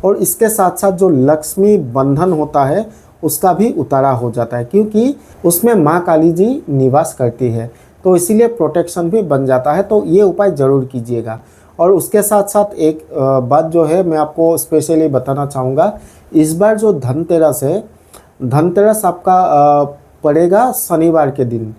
और इसके साथ साथ जो लक्ष्मी बंधन होता है उसका भी उतारा हो जाता है, क्योंकि उसमें माँ काली जी निवास करती है, तो इसीलिए प्रोटेक्शन भी बन जाता है। तो ये उपाय ज़रूर कीजिएगा। और उसके साथ साथ एक बात जो है मैं आपको स्पेशली बताना चाहूँगा, इस बार जो धनतेरस है, धनतेरस आपका पड़ेगा शनिवार के दिन।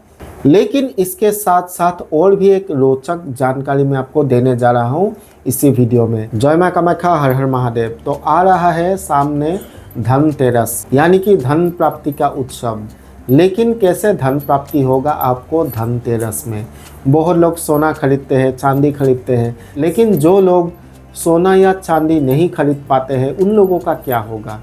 लेकिन इसके साथ साथ और भी एक रोचक जानकारी मैं आपको देने जा रहा हूँ इसी वीडियो में। जय माँ कामाख्या, हर हर महादेव। तो आ रहा है सामने धनतेरस, यानी कि धन प्राप्ति का उत्सव। लेकिन कैसे धन प्राप्ति होगा आपको धनतेरस में? बहुत लोग सोना खरीदते हैं, चांदी खरीदते हैं, लेकिन जो लोग सोना या चांदी नहीं खरीद पाते हैं उन लोगों का क्या होगा?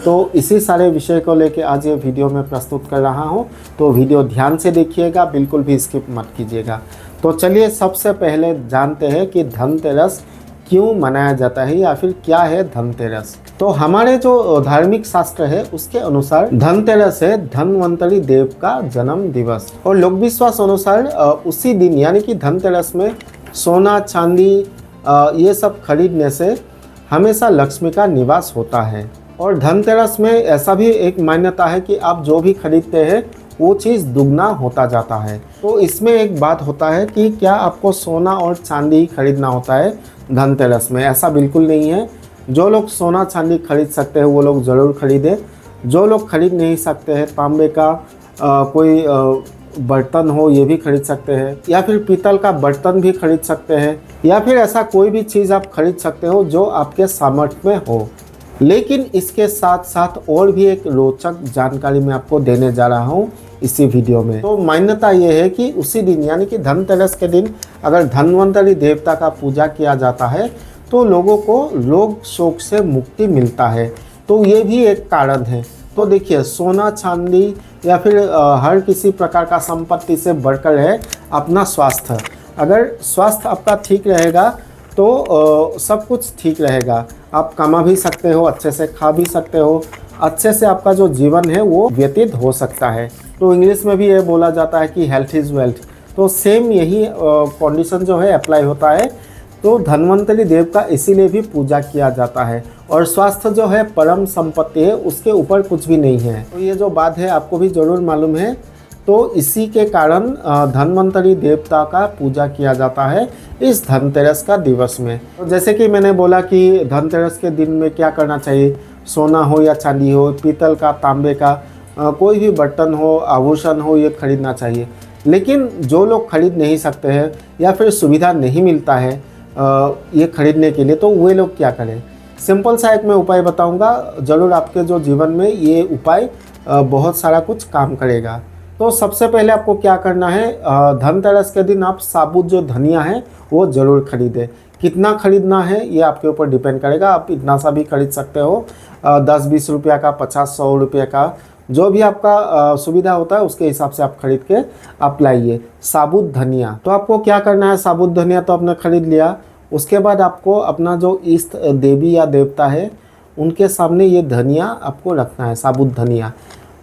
तो इसी सारे विषय को लेके आज ये वीडियो में प्रस्तुत कर रहा हूँ। तो वीडियो ध्यान से देखिएगा, बिल्कुल भी स्किप मत कीजिएगा। तो चलिए सबसे पहले जानते हैं कि धनतेरस क्यों मनाया जाता है या फिर क्या है धनतेरस। तो हमारे जो धार्मिक शास्त्र है उसके अनुसार धनतेरस है धनवंतरी देव का जन्म दिवस। और लोक विश्वास अनुसार उसी दिन यानी कि धनतेरस में सोना चांदी ये सब खरीदने से हमेशा लक्ष्मी का निवास होता है। और धनतेरस में ऐसा भी एक मान्यता है कि आप जो भी खरीदते हैं वो चीज़ दुगना होता जाता है। तो इसमें एक बात होता है कि क्या आपको सोना और चांदी ही खरीदना होता है धनतेरस में? ऐसा बिल्कुल नहीं है। जो लोग सोना चांदी खरीद सकते हैं वो लोग ज़रूर खरीदें। जो लोग खरीद नहीं सकते हैं, तांबे का कोई बर्तन हो ये भी खरीद सकते हैं, या फिर पीतल का बर्तन भी खरीद सकते हैं, या फिर ऐसा कोई भी चीज़ आप खरीद सकते हो जो आपके सामर्थ्य में हो। लेकिन इसके साथ साथ और भी एक रोचक जानकारी मैं आपको देने जा रहा हूँ इसी वीडियो में। तो मान्यता ये है कि उसी दिन यानी कि धनतेरस के दिन अगर धनवंतरी देवता का पूजा किया जाता है तो लोगों को रोग शोक से मुक्ति मिलता है। तो ये भी एक कारण है। तो देखिए, सोना चांदी या फिर हर किसी प्रकार का संपत्ति से बढ़कर है अपना स्वास्थ्य। अगर स्वास्थ्य आपका ठीक रहेगा तो सब कुछ ठीक रहेगा। आप कमा भी सकते हो, अच्छे से खा भी सकते हो, अच्छे से आपका जो जीवन है वो व्यतीत हो सकता है। तो इंग्लिश में भी ये बोला जाता है कि हेल्थ इज़ वेल्थ। तो सेम यही कंडीशन जो है अप्लाई होता है। तो धनवंतरी देव का इसीलिए भी पूजा किया जाता है। और स्वास्थ्य जो है परम संपत्ति है, उसके ऊपर कुछ भी नहीं है। तो ये जो बात है आपको भी ज़रूर मालूम है। तो इसी के कारण धनवंतरी देवता का पूजा किया जाता है इस धनतेरस का दिवस में। तो जैसे कि मैंने बोला कि धनतेरस के दिन में क्या करना चाहिए, सोना हो या चांदी हो, पीतल का, तांबे का कोई भी बर्तन हो, आभूषण हो, ये खरीदना चाहिए। लेकिन जो लोग खरीद नहीं सकते हैं या फिर सुविधा नहीं मिलता है ये खरीदने के लिए, तो वे लोग क्या करें? सिंपल सा एक मैं उपाय बताऊंगा, ज़रूर आपके जो जीवन में ये उपाय बहुत सारा कुछ काम करेगा। तो सबसे पहले आपको क्या करना है, धनतेरस के दिन आप साबुत जो धनिया है वो ज़रूर खरीदें। कितना खरीदना है ये आपके ऊपर डिपेंड करेगा। आप इतना सा भी खरीद सकते हो, 10-20 रुपया का, 50-100 रुपये का, जो भी आपका सुविधा होता है उसके हिसाब से आप खरीद के आप लाइए साबुत धनिया। तो आपको क्या करना है, साबुत धनिया तो आपने खरीद लिया, उसके बाद आपको अपना जो इष्ट देवी या देवता है उनके सामने ये धनिया आपको रखना है, साबुत धनिया।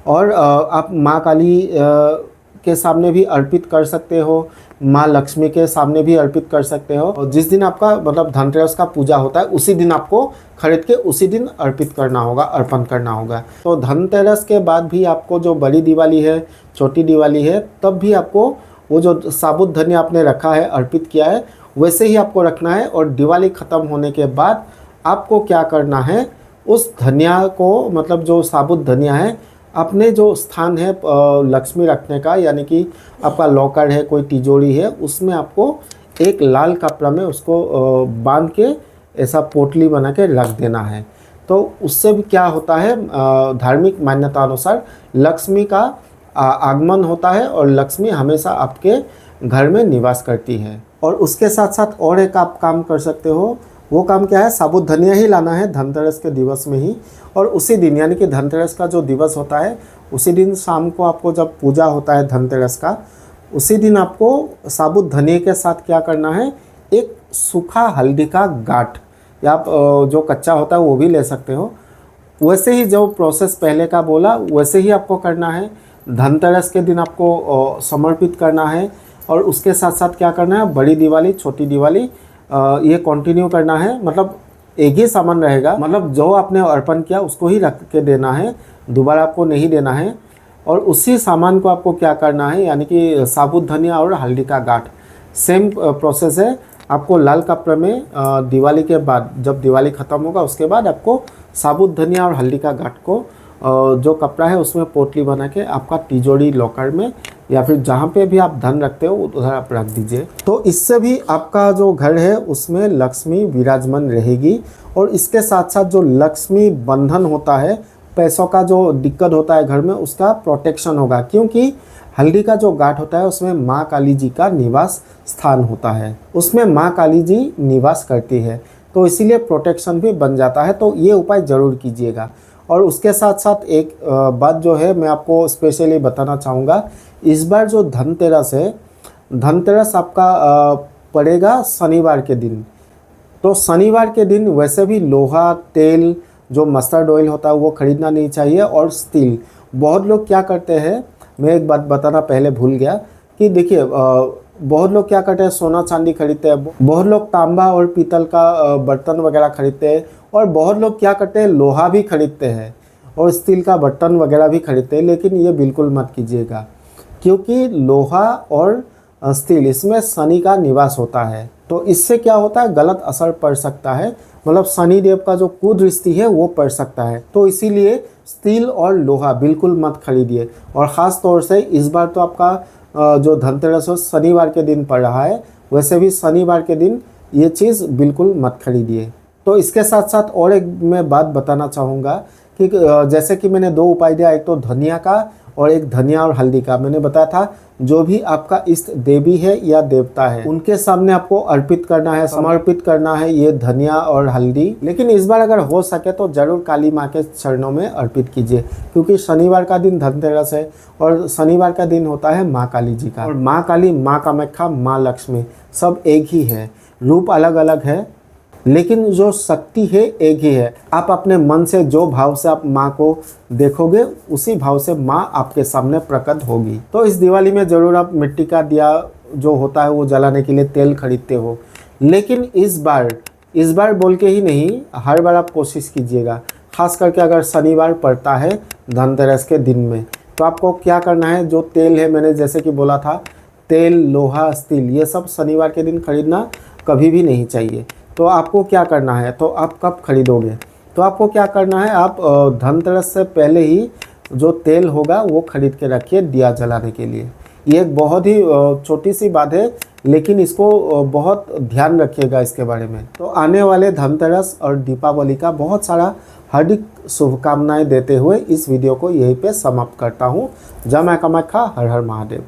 और आप माँ काली के सामने भी अर्पित कर सकते हो, माँ लक्ष्मी के सामने भी अर्पित कर सकते हो। और जिस दिन आपका मतलब धनतेरस का पूजा होता है उसी दिन आपको खरीद के उसी दिन अर्पित करना होगा, अर्पण करना होगा। तो धनतेरस के बाद भी आपको जो बड़ी दिवाली है, छोटी दिवाली है, तब भी आपको वो जो साबुत धनिया आपने रखा है, अर्पित किया है, वैसे ही आपको रखना है। और दिवाली ख़त्म होने के बाद आपको क्या करना है, उस धनिया को मतलब जो साबुत धनिया है अपने जो स्थान है लक्ष्मी रखने का, यानी कि आपका लॉकर है, कोई तिजोरी है, उसमें आपको एक लाल कपड़ा में उसको बांध के ऐसा पोटली बना के रख देना है। तो उससे भी क्या होता है, धार्मिक मान्यता अनुसार लक्ष्मी का आगमन होता है और लक्ष्मी हमेशा आपके घर में निवास करती है। और उसके साथ साथ और एक आप काम कर सकते हो। वो काम क्या है, साबुत धनिया ही लाना है धनतेरस के दिवस में ही। और उसी दिन यानी कि धनतेरस का जो दिवस होता है उसी दिन शाम को आपको जब पूजा होता है धनतेरस का, उसी दिन आपको साबुत धनिया के साथ क्या करना है, एक सूखा हल्दी का गांठ, या आप जो कच्चा होता है वो भी ले सकते हो। वैसे ही जो प्रोसेस पहले का बोला वैसे ही आपको करना है। धनतेरस के दिन आपको समर्पित करना है। और उसके साथ साथ क्या करना है, बड़ी दिवाली, छोटी दिवाली ये कंटिन्यू करना है। मतलब एक ही सामान रहेगा, मतलब जो आपने अर्पण किया उसको ही रख के देना है, दोबारा आपको नहीं देना है। और उसी सामान को आपको क्या करना है, यानी कि साबुत धनिया और हल्दी का गांठ, सेम प्रोसेस है। आपको लाल कपड़े में दिवाली के बाद, जब दिवाली ख़त्म होगा उसके बाद आपको साबुत धनिया और हल्दी का गांठ को जो कपड़ा है उसमें पोटली बना के आपका तिजोरी लॉकर में या फिर जहाँ पे भी आप धन रखते हो उधर आप रख दीजिए। तो इससे भी आपका जो घर है उसमें लक्ष्मी विराजमान रहेगी। और इसके साथ साथ जो लक्ष्मी बंधन होता है, पैसों का जो दिक्कत होता है घर में, उसका प्रोटेक्शन होगा, क्योंकि हल्दी का जो गांठ होता है उसमें माँ काली जी का निवास स्थान होता है, उसमें माँ काली जी निवास करती है, तो इसीलिए प्रोटेक्शन भी बन जाता है। तो ये उपाय ज़रूर कीजिएगा। और उसके साथ साथ एक बात जो है मैं आपको स्पेशली बताना चाहूँगा, इस बार जो धनतेरस है, धनतेरस आपका पड़ेगा शनिवार के दिन। तो शनिवार के दिन वैसे भी लोहा, तेल, जो मस्टर्ड ऑयल होता है वो ख़रीदना नहीं चाहिए। और स्टील, बहुत लोग क्या करते हैं, मैं एक बात बताना पहले भूल गया कि देखिए बहुत लोग क्या करते हैं, सोना चांदी खरीदते हैं, बहुत लोग तांबा और पीतल का बर्तन वगैरह खरीदते हैं, और बहुत लोग क्या करते हैं, लोहा भी खरीदते हैं और स्टील का बर्तन वगैरह भी खरीदते हैं। लेकिन ये बिल्कुल मत कीजिएगा, क्योंकि लोहा और स्टील, इसमें शनि का निवास होता है। तो इससे क्या होता है, गलत असर पड़ सकता है, मतलब शनि देव का जो कुदृष्टि है वो पड़ सकता है। तो इसीलिए स्टील और लोहा बिल्कुल मत खरीदिए। और ख़ास तौर से इस बार तो आपका जो धनतेरस हो शनिवार के दिन पड़ रहा है, वैसे भी शनिवार के दिन ये चीज़ बिल्कुल मत खरीदिए। तो इसके साथ साथ और एक मैं बात बताना चाहूँगा कि जैसे कि मैंने दो उपाय दिया, एक तो धनिया का और एक धनिया और हल्दी का। मैंने बताया था जो भी आपका इष्ट देवी है या देवता है उनके सामने आपको अर्पित करना है, समर्पित करना है ये धनिया और हल्दी। लेकिन इस बार अगर हो सके तो ज़रूर काली माँ के चरणों में अर्पित कीजिए, क्योंकि शनिवार का दिन धनतेरस है और शनिवार का दिन होता है माँ काली जी का। और माँ काली, माँ कामाख्या, माँ लक्ष्मी सब एक ही है, रूप अलग अलग है लेकिन जो शक्ति है एक ही है। आप अपने मन से जो भाव से आप माँ को देखोगे उसी भाव से माँ आपके सामने प्रकट होगी। तो इस दिवाली में ज़रूर आप मिट्टी का दिया जो होता है वो जलाने के लिए तेल खरीदते हो, लेकिन इस बार बोल के ही नहीं, हर बार आप कोशिश कीजिएगा, ख़ास करके अगर शनिवार पड़ता है धनतेरस के दिन में, तो आपको क्या करना है, जो तेल है, मैंने जैसे कि बोला था, तेल, लोहा, स्टील, ये सब शनिवार के दिन खरीदना कभी भी नहीं चाहिए। तो आपको क्या करना है, तो आप कब खरीदोगे, तो आपको क्या करना है, आप धनतेरस से पहले ही जो तेल होगा वो खरीद के रखिए दिया जलाने के लिए। ये एक बहुत ही छोटी सी बात है, लेकिन इसको बहुत ध्यान रखिएगा इसके बारे में। तो आने वाले धनतेरस और दीपावली का बहुत सारा हार्दिक शुभकामनाएं देते हुए इस वीडियो को यहीं पे समाप्त करता हूँ। जय मां कामाख्या, हर हर महादेव।